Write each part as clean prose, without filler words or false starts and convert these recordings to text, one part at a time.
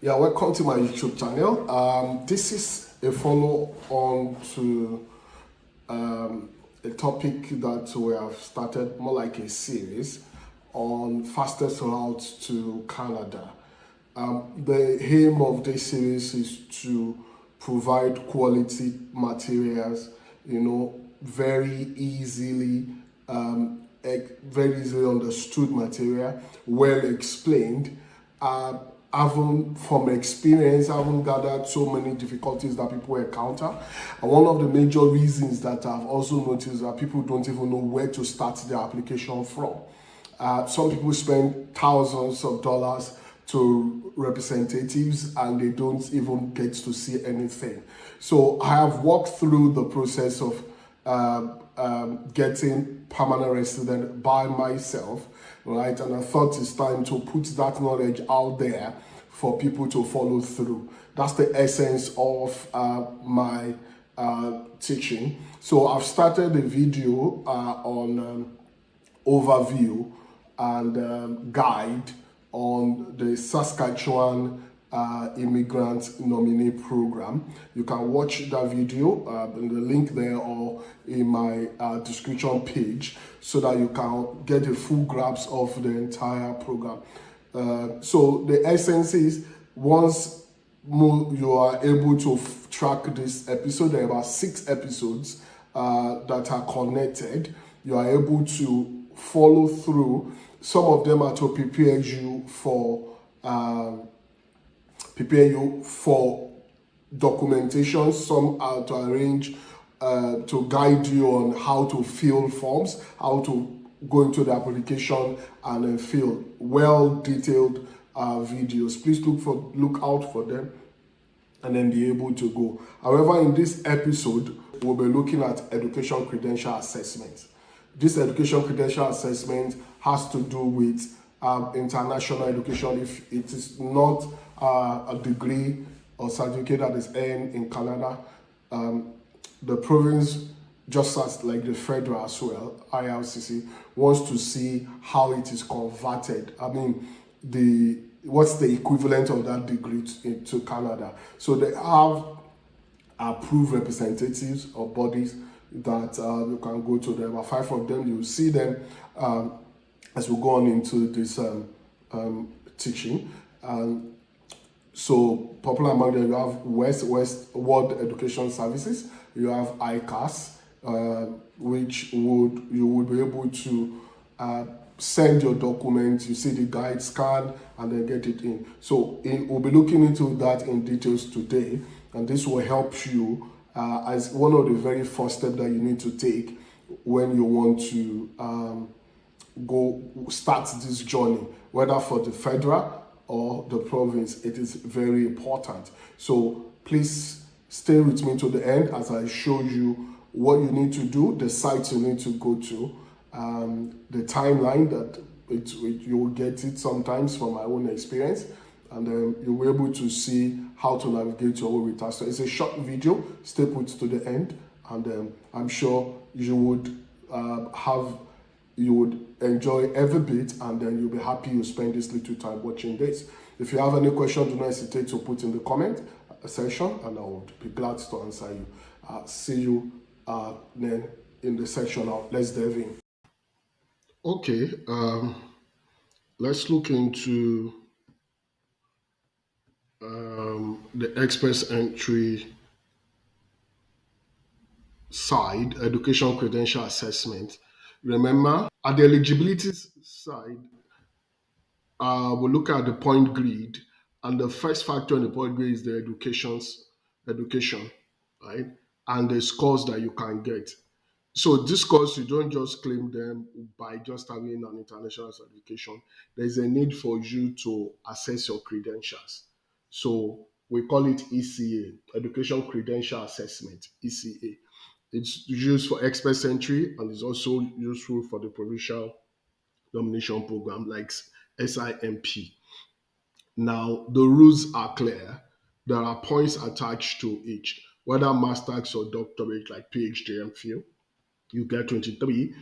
Yeah, welcome to my YouTube channel. This is a follow on to a topic that we have started, more like a series on fastest routes to Canada. The aim of this series is to provide quality materials, very easily, very easily understood material, well explained. Haven't from experience, haven't gathered so many difficulties that people encounter. And one of the major reasons that I've also noticed that people don't even know where to start their application from. Some people spend thousands of dollars to representatives and they don't even get to see anything. So I have walked through the process of getting permanent resident by myself, right? And I thought it's time to put that knowledge out there for people to follow through. That's the essence of my teaching. So I've started a video on overview and guide on the Saskatchewan Immigrant Nominee Program. You can watch that video in the link there or in my description page so that you can get a full grasp of the entire program. So the essence is once you are able to track this episode, there are about 6 episodes that are connected. You are able to follow through. Some of them are to prepare you for documentation. Some are to arrange to guide you on how to fill forms, how to go into the application and fill well detailed videos. Please look out for them and then be able to go. However, in this episode, we'll be looking at Education Credential Assessment. This Education Credential Assessment has to do with international education. If it is not a degree or certificate that is earned in Canada, the province, just as like the federal as well, IRCC, wants to see how it is converted. I mean, what's the equivalent of that degree to Canada. So they have approved representatives or bodies that you can go to. There are 5 of them. You'll see them as we go on into this teaching. So popular among them, you have West World Education Services. You have ICAS, which you would be able to send your documents. You see the guide, scan, and then get it in. So we'll be looking into that in details today, and this will help you as one of the very first steps that you need to take when you want to go start this journey, whether for the federal or the province. It is very important. So please stay with me to the end as I show you what you need to do, the sites you need to go to, the timeline that you will get it sometimes from my own experience, and then you'll be able to see how to navigate your way with us. So it's a short video. Stay put to the end, and I'm sure you would enjoy every bit, and then you'll be happy you spend this little time watching this. If you have any question, do not hesitate to put in the comment section, and I would be glad to answer you. See you then in the section now. Let's dive in. Okay, let's look into the express entry side, Education Credential Assessment. Remember, at the eligibility side, we'll look at the point grid, and the first factor in the point grid is the education, right? And the scores that you can get. So these scores, you don't just claim them by just having an international certification. There's a need for you to assess your credentials. So we call it ECA, Education Credential Assessment, ECA. It's used for express entry and is also useful for the provincial nomination program like SINP. Now, the rules are clear. There are points attached to each, whether master's or doctorate, like PhD and MPhil, you get 23.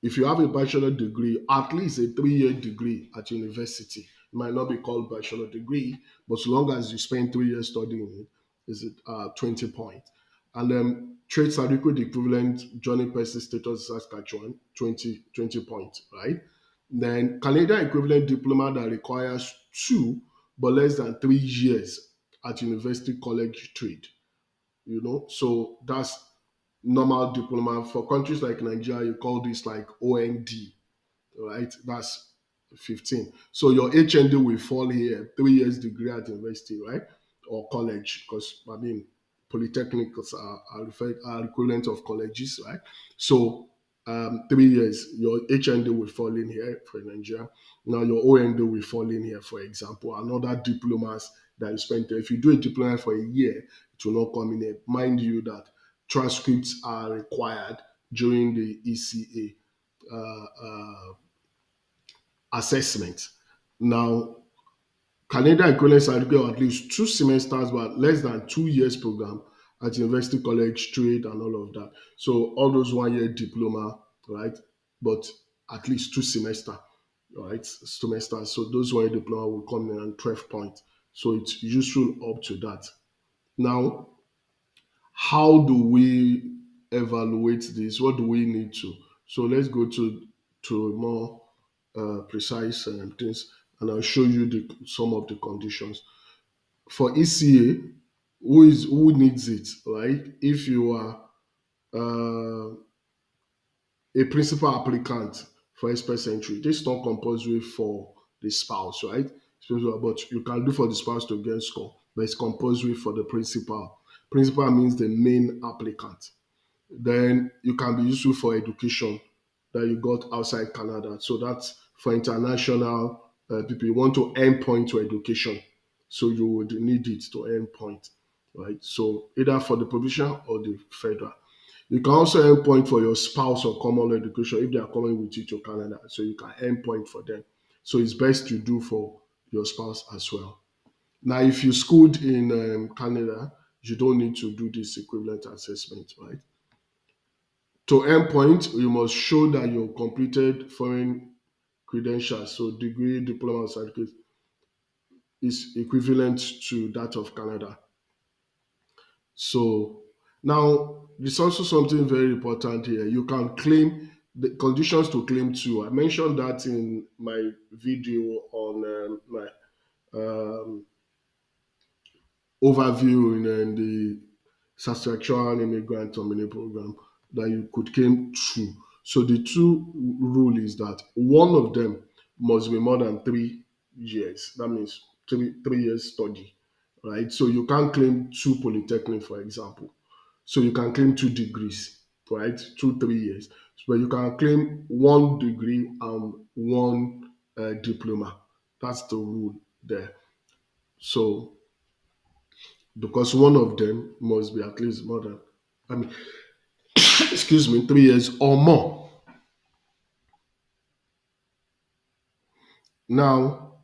If you have a bachelor degree, at least a 3-year degree at university, It might not be called bachelor degree, but so long as you spend 3 years studying it, is it 20 points. And then trade certificate equivalent journey person status Saskatchewan, 20 points, right? Then Canadian equivalent diploma that requires 2 but less than 3 years at university college trade, So that's normal diploma. For countries like Nigeria, you call this like OND, right? That's 15. So your HND will fall here, 3 years degree at university, right? Or college, because I mean, polytechnics are equivalent of colleges, right? So 3 years, your HND will fall in here for Nigeria. Now your OND will fall in here, for example. Another diplomas that you spent there. If you do a diploma for a year, it will not come in here. Mind you that transcripts are required during the ECA assessment. Now, Canadian equivalent certificate of at least 2 semesters, but less than 2 years program at university, college, trade, and all of that. So all those 1 year diploma, right? But at least 2 semester, right? Semesters. So those 1 year diploma will come in at 12 points. So it's useful up to that. Now, how do we evaluate this? What do we need to? So let's go to more precise things, and I'll show you some of the conditions for ECA. Who needs it, right? If you are uh, a principal applicant for express entry, this is not compulsory for the spouse, right? But you can do for the spouse to get score, but it's compulsory for the principal. Principal means the main applicant. Then you can be useful for education that you got outside Canada. So that's for international people. You want to earn point to education. So you would need it to earn point, right? So either for the provincial or the federal. You can also earn point for your spouse or common education if they are coming with you to Canada. So you can earn point for them. So it's best to do for your spouse as well. Now, if you schooled in Canada, you don't need to do this equivalent assessment, right? To earn points, you must show that you completed foreign credentials, so degree, diploma, or certificate is equivalent to that of Canada. So now there's also something very important here. You can claim the conditions to claim too. I mentioned that in my video on my um, overview in the Saskatchewan Immigrant Nominee Program that you could claim two. So the two rule is that one of them must be more than 3 years. That means three years study, right? So you can't claim two polytechnic, for example. So you can claim 2 degrees, right? 2 3 years. But you can claim 1 degree and one diploma. That's the rule there. So because one of them must be at least more than, I mean, excuse me, 3 years or more. Now,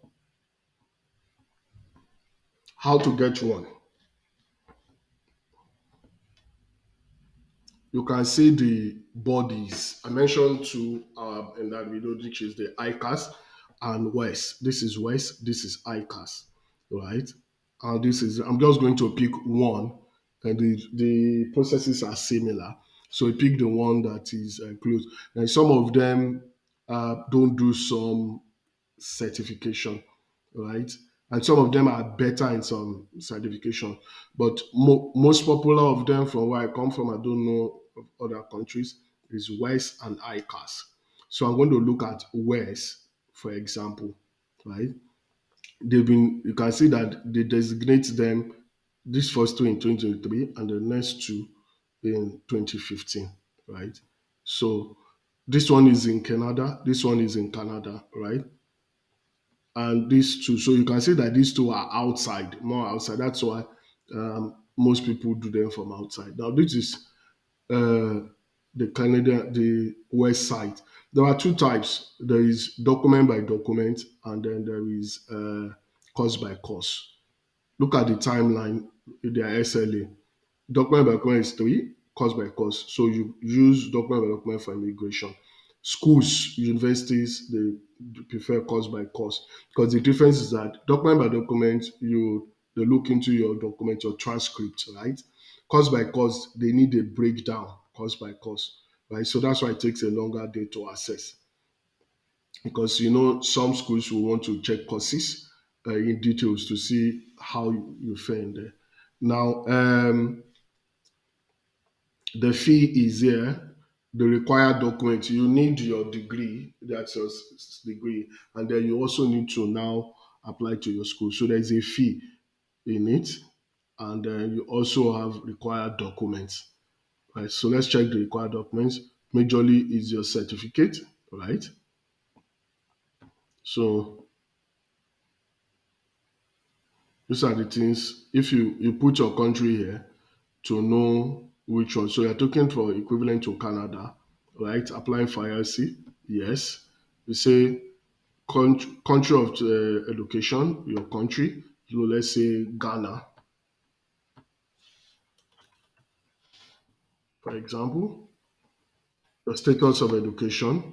how to get one? You can see the bodies. I mentioned two in that video, which is the ICAS and WES. This is WES, this is ICAS, right? And this is, I'm just going to pick one, and the processes are similar. So I pick the one that is close. And some of them don't do some certification, right? And some of them are better in some certification, but most popular of them from where I come from, I don't know of other countries, is WES and ICAS. So I'm going to look at WES, for example, right? You can see that they designate them, this first two in 2023 and the next two in 2015, right? So this one is in Canada, this one is in Canada, right? And these two, so you can see that these two are outside, more outside. That's why most people do them from outside. Now this is the Canadian, the west side. There are two types. There is document by document, and then there is course by course. Look at the timeline. Their SLA. Document by document is 3, course by course. So you use document by document for immigration. Schools, universities, they prefer course by course because the difference is that document by document, they look into your document, your transcript, right? Course by course, they need a breakdown, course by course, right? So that's why it takes a longer day to assess because some schools will want to check courses in details to see how you fare in there. Now, the fee is here. The required document, you need your degree, that's your degree, and then you also need to now apply to your school. So there's a fee in it, and then you also have required documents. Right. So let's check the required documents. Majorly is your certificate, right? So these are the things. If you put your country here to know which one. So you're looking for equivalent to Canada, right? Applying for ILC, yes. We say country of education, your country. So let's say Ghana, for example. The status of education,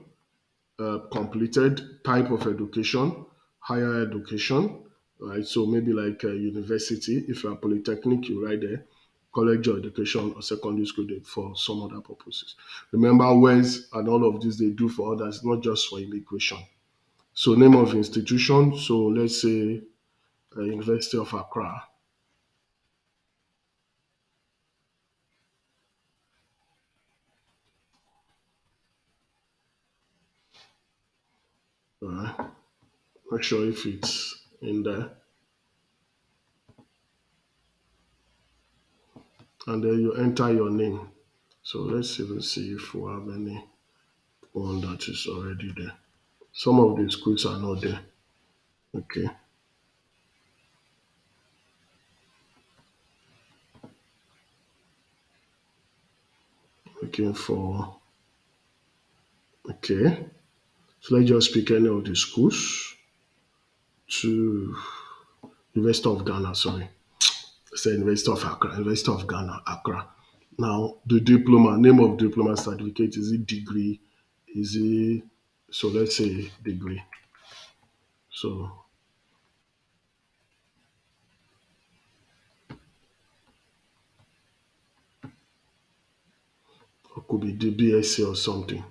completed, type of education, higher education, right? So maybe like a university. If you're a polytechnic, you write there college of education or secondary school for some other purposes. Remember, WES and all of this they do for others, not just for immigration. So name of institution. So let's say University of Accra. Right? Not sure if it's in there. And then you enter your name. So let's even see if we have any one that is already there. Some of the schools are not there. Okay. Looking for, okay. So let's just pick any of the schools to University of Ghana, sorry. Say University of Accra, University of Ghana, Accra. Now, the diploma, name of diploma certificate, is it degree? Is it, so let's say degree. So it could be the BSc or something.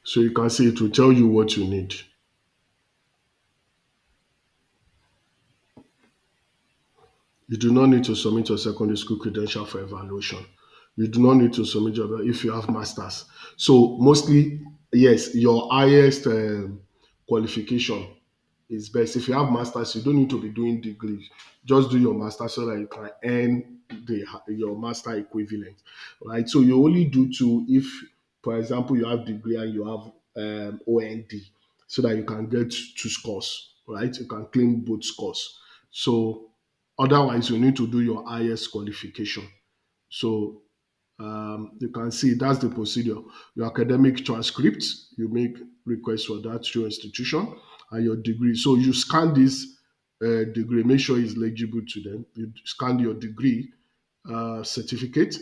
So you can see it will tell you what you need. You do not need to submit your secondary school credential for evaluation. You do not need to submit your if you have masters. So mostly, yes, your highest qualification is best. If you have masters, you don't need to be doing degrees. Just do your master so that you can earn your master equivalent, right? So you only do two if, for example, you have degree and you have OND, so that you can get two scores, right? You can claim both scores. So otherwise, you need to do your highest qualification. So you can see that's the procedure. Your academic transcript, you make request for that to your institution and your degree. So you scan this degree, make sure it's legible to them. You scan your degree certificate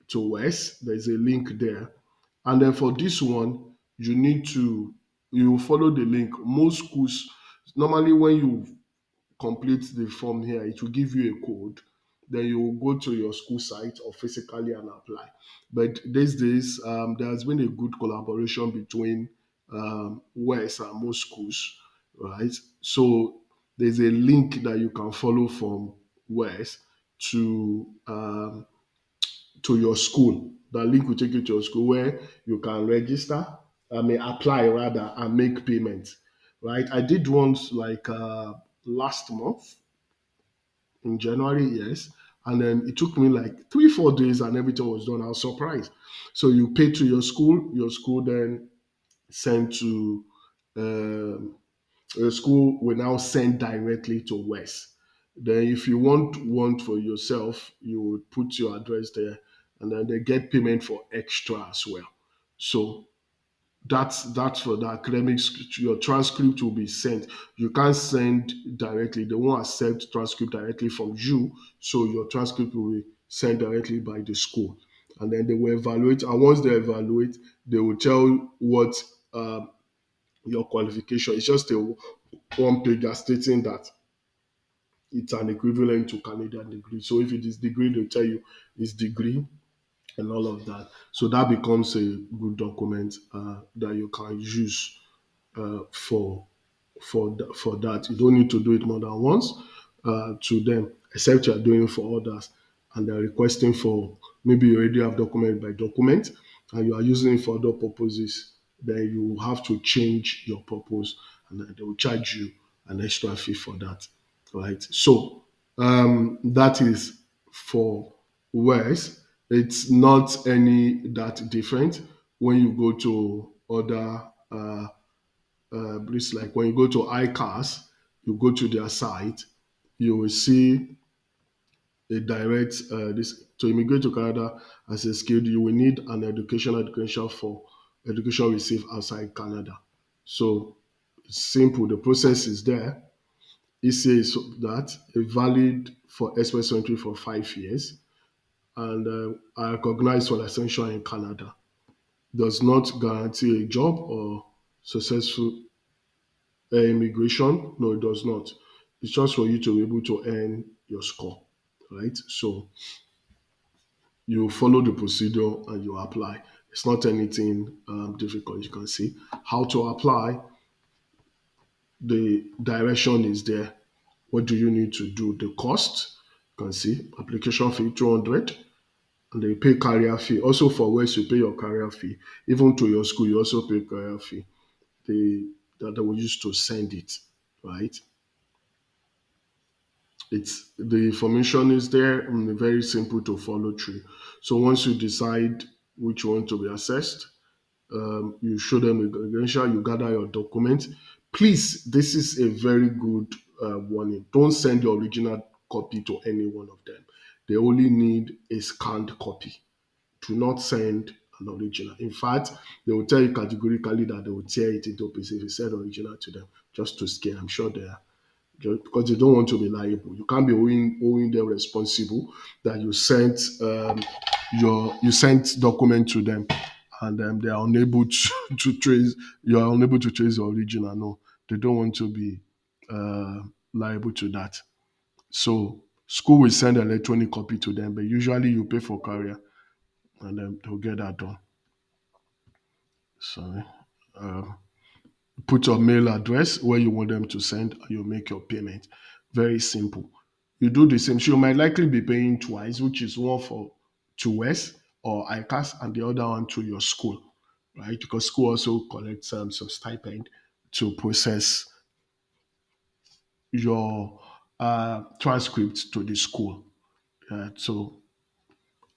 to West. There's a link there. And then for this one, you need to you follow the link. Most schools normally when you complete the form here, it will give you a code. Then you will go to your school site or physically and apply. But these days, there has been a good collaboration between WES and most schools, right? So there's a link that you can follow from WES to your school. That link will take you to your school where you can register, I mean apply rather, and make payments. Right? I did once like last month in January, yes. And then it took me like 3, 4 days and everything was done. I was surprised. So you pay to your school then send to your school will now send directly to West. Then if you want one for yourself, you would put your address there and then they get payment for extra as well. So that's for the academics. Your transcript will be sent. You can't send directly. They won't accept transcript directly from you. So your transcript will be sent directly by the school, and then they will evaluate. And once they evaluate, they will tell what your qualification. It's just a one pager stating that it's an equivalent to Canadian degree. So if it is degree, they'll tell you it's degree and all of that. So that becomes a good document that you can use for for that. You don't need to do it more than once to them, except you are doing for others, and they're requesting for maybe you already have document by document, and you are using it for other purposes. Then you have to change your purpose, and then they will charge you an extra fee for that, right? So that is for West. It's not any that different when you go to other it's like when you go to ICAS, you go to their site, you will see a direct this to immigrate to Canada as a skilled, you will need an educational credential for education received outside Canada. So it's simple. The process is there. It says that a valid for express entry for 5 years and are recognized for essential in Canada. Does not guarantee a job or successful immigration. No, it does not. It's just for you to be able to earn your score, right? So you follow the procedure and you apply. It's not anything difficult. You can see how to apply. The direction is there. What do you need to do? The cost, you can see application fee 200, and they pay carrier fee. Also for West, you pay your carrier fee. Even to your school, you also pay carrier fee. They that they will use to send it, right? It's the information is there and very simple to follow through. So once you decide which one to be assessed, you show them a credential, you gather your document. Please, this is a very good warning. Don't send your original copy to any one of them. They only need a scanned copy. Do not send an original. In fact, they will tell you categorically that they will tear it into pieces if you send original to them, just to scare. I'm sure they are because they don't want to be liable. You can't be owing them responsible that you sent you sent document to them and they are unable to, to trace you are unable to trace the original. No, they don't want to be liable to that. So school will send an electronic copy to them, but usually you pay for carrier and then they'll get that done. Sorry. Put your mail address where you want them to send and you make your payment. Very simple. You do the same. So you might likely be paying twice, which is one for to West or ICAS and the other one to your school, right? Because school also collects some stipend to process your transcript to the school. So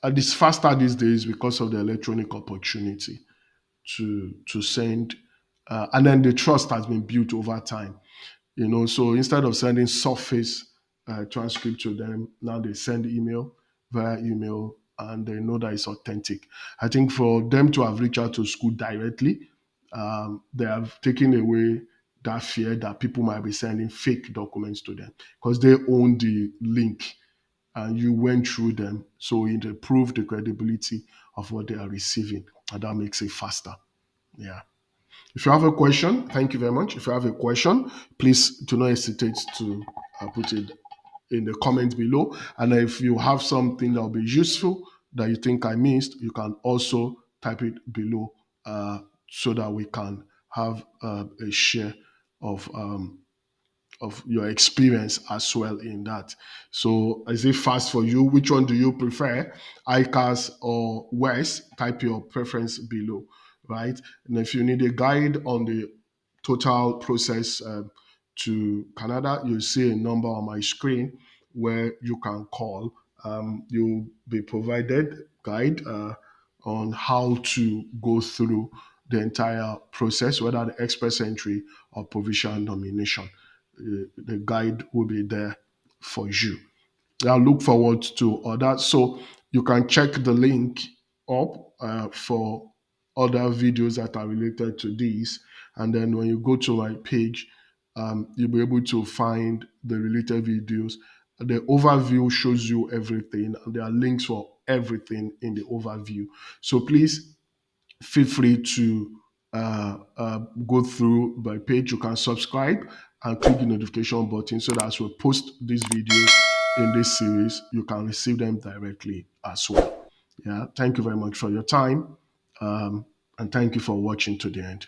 it's faster these days because of the electronic opportunity to send, and then the trust has been built over time. So instead of sending surface transcript to them, now they send email via email and they know that it's authentic. I think for them to have reached out to school directly, they have taken away that fear that people might be sending fake documents to them because they own the link and you went through them. So it improved the credibility of what they are receiving, and that makes it faster. Yeah. If you have a question, thank you very much. If you have a question, please do not hesitate to put it in the comment below. And if you have something that will be useful that you think I missed, you can also type it below so that we can have a share of your experience as well in that. So is it fast for you? Which one do you prefer? ICAS or West? Type your preference below, right? And if you need a guide on the total process to Canada, you'll see a number on my screen where you can call. You'll be provided guide on how to go through the entire process, whether the express entry or provisional nomination. The guide will be there for you. I look forward to others. So you can check the link up for other videos that are related to this. And then when you go to my page, you'll be able to find the related videos. The overview shows you everything, and there are links for everything in the overview. So please feel free to go through my page, you can subscribe and click the notification button so that as we post these videos in this series, you can receive them directly as well. Yeah, thank you very much for your time, and thank you for watching to the end.